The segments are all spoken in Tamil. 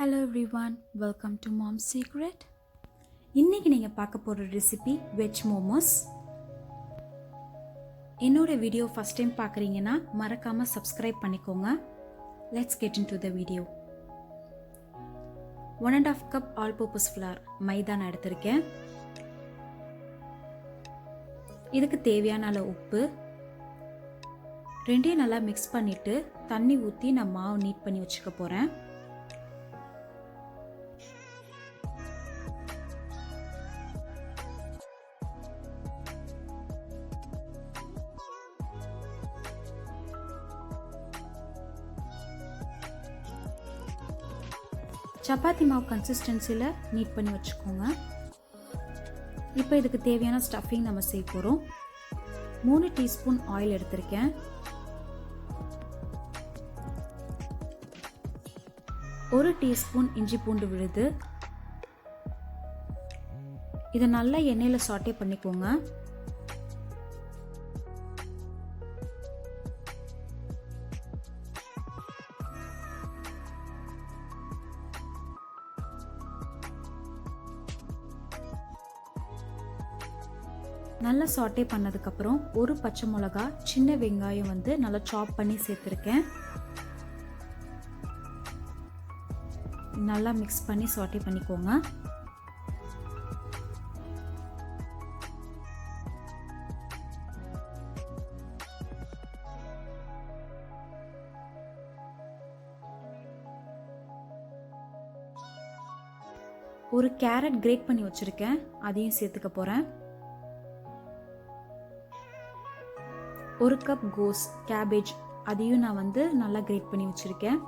Hello everyone, welcome to Mom's Secret. இன்னைக்கு நீங்க பார்க்க போற ரெசிபி வெஜ் மோமோஸ். என்னோட வீடியோ ஃபர்ஸ்ட் டைம் பார்க்குறீங்கன்னா மறக்காம சப்ஸ்கிரைப் பண்ணிக்கோங்க. Let's get into the video. 1.5 cup all purpose flour மைதா நான் எடுத்திருக்கேன். இதுக்கு தேவையான அளவு உப்பு. ரெண்டையும் நல்லா மிக்ஸ் பண்ணிட்டு தண்ணி ஊற்றி நான் மாவு நீட் பண்ணி வச்சுக்க போறேன். சப்பாத்தி மாவு கன்சிஸ்டன்சியில் நீட் பண்ணி வச்சுக்கோங்க. இப்போ இதுக்கு தேவையான ஸ்டஃபிங் நம்ம செய்ய போகிறோம். 3 டீஸ்பூன் ஆயில் எடுத்திருக்கேன். 1 டீஸ்பூன் இஞ்சி பூண்டு விழுது. இதை நல்லா எண்ணெயில் சாட்டே பண்ணிக்கோங்க. நல்லா சாட்டே பண்ணதுக்கப்புறம் ஒரு பச்சை மிளகா, சின்ன வெங்காயம் நல்லா சாப் பண்ணி சேர்த்துருக்கேன். நல்லா மிக்ஸ் பண்ணி சாட்டே பண்ணிக்கோங்க. ஒரு கேரட் கிரேட் பண்ணி வச்சிருக்கேன், அதையும் சேர்த்துக்க போறேன். 1 கப் கோஸ் கேபேஜ், அதையும் நான் நல்லா கிரேட் பண்ணி வச்சிருக்கேன்.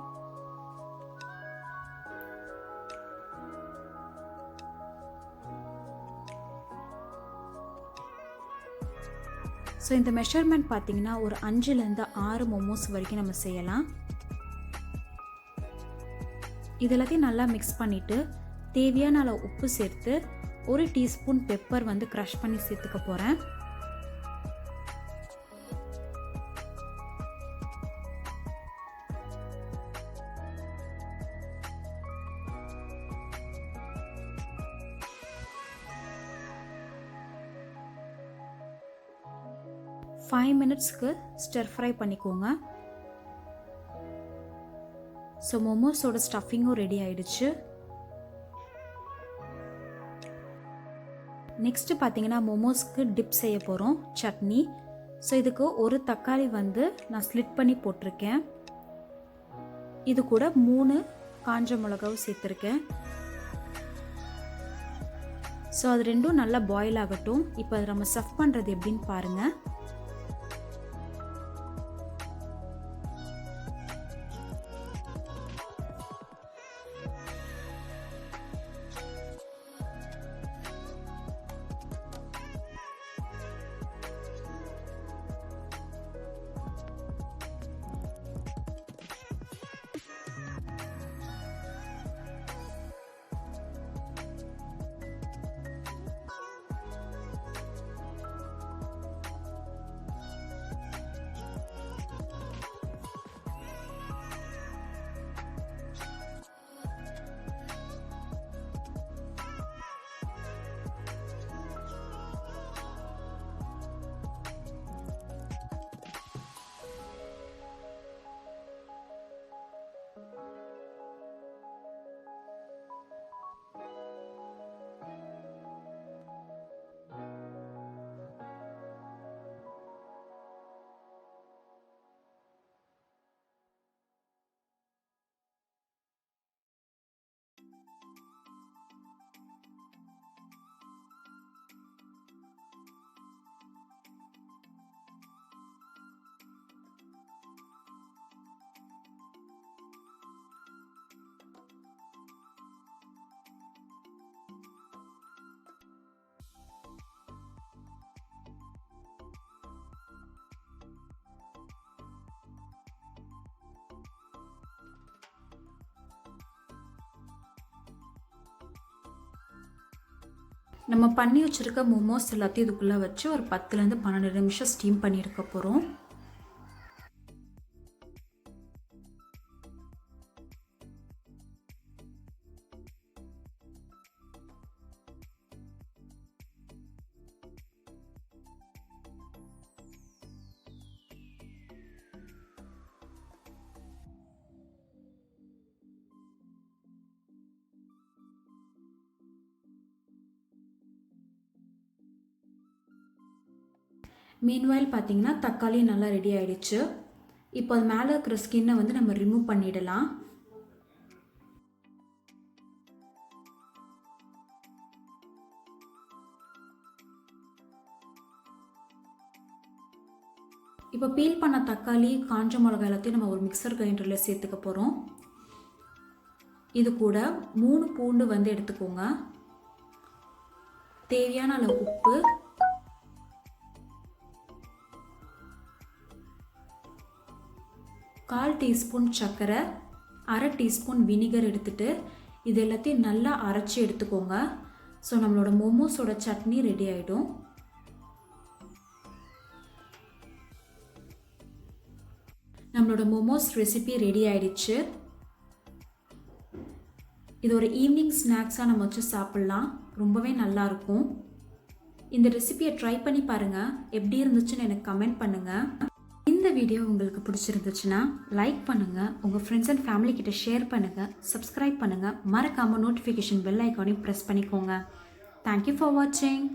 ஸோ இந்த மெஷர்மெண்ட் பார்த்தீங்கன்னா ஒரு 5லேருந்து 6 மோமோஸ் வரைக்கும் நம்ம செய்யலாம். இது எல்லாத்தையும் நல்லா மிக்ஸ் பண்ணிட்டு தேவையான அளவு உப்பு சேர்த்து 1 டீஸ்பூன் பெப்பர் க்ரஷ் பண்ணி சேர்த்துக்க போறேன். ஃபைவ் மினிட்ஸ்க்கு ஸ்டர் ஃப்ரை பண்ணிக்கோங்க. ஸோ மோமோஸோட ஸ்டஃபிங்கும் ரெடி ஆயிடுச்சு. நெக்ஸ்ட் பார்த்தீங்கன்னா மோமோஸ்க்கு டிப் செய்ய போகிறோம் சட்னி. ஸோ இதுக்கு ஒரு தக்காளி நான் ஸ்லிட் பண்ணி போட்டிருக்கேன். இது கூட 3 காஞ்ச மிளகாவும் சேர்த்துருக்கேன். ஸோ அது ரெண்டும் நல்லா பாயில் ஆகட்டும். இப்போ அதை நம்ம சர்வ் பண்ணுறது எப்படின்னு பாருங்கள். நம்ம பண்ணி வச்சுருக்க மோமோஸ் எல்லாத்தையும் இதுக்குள்ளே வச்சு ஒரு 10லேருந்து 12 நிமிஷம் ஸ்டீம் பண்ணி எடுக்க போகிறோம். மீன்வாயில் பார்த்தீங்கன்னா தக்காளி நல்லா ரெடி ஆயிடுச்சு. இப்போ அது மேலே இருக்கிற ஸ்கின்னை வந்து நம்ம ரிமூவ் பண்ணிடலாம். இப்போ பீல் பண்ண தக்காளி, காஞ்ச மிளகாய் எல்லாத்தையும் நம்ம ஒரு மிக்சர் கிரைண்டரில் சேர்த்துக்க போகிறோம். இது கூட 3 பூண்டு வந்து எடுத்துக்கோங்க. தேவையான அளவு உப்பு, கால் டீஸ்பூன் சர்க்கரை, அரை டீஸ்பூன் வினிகர் எடுத்துட்டு இது எல்லாத்தையும் நல்லா அரைச்சி எடுத்துக்கோங்க. ஸோ நம்மளோட மோமோஸோட சட்னி ரெடி ஆகிடும். நம்மளோட மோமோஸ் ரெசிபி ரெடி ஆயிடுச்சு. இது ஒரு ஈவினிங் ஸ்நாக்ஸாக நம்ம வச்சு சாப்பிட்லாம். ரொம்பவே நல்லாயிருக்கும். இந்த ரெசிபியை ட்ரை பண்ணி பாருங்கள். எப்படி இருந்துச்சுன்னு எனக்கு கமெண்ட் பண்ணுங்கள். இந்த வீடியோ உங்களுக்கு பிடிச்சிருந்துச்சுன்னா லைக் பண்ணுங்கள், உங்கள் ஃப்ரெண்ட்ஸ் அண்ட் ஃபேமிலி கிட்ட ஷேர் பண்ணுங்கள், சப்ஸ்கிரைப் பண்ணுங்கள், மறக்காமல் நோட்டிஃபிகேஷன் பெல் ஐக்கானையும் ப்ரெஸ் பண்ணிக்கோங்க. தேங்க்யூ ஃபார் வாட்சிங்.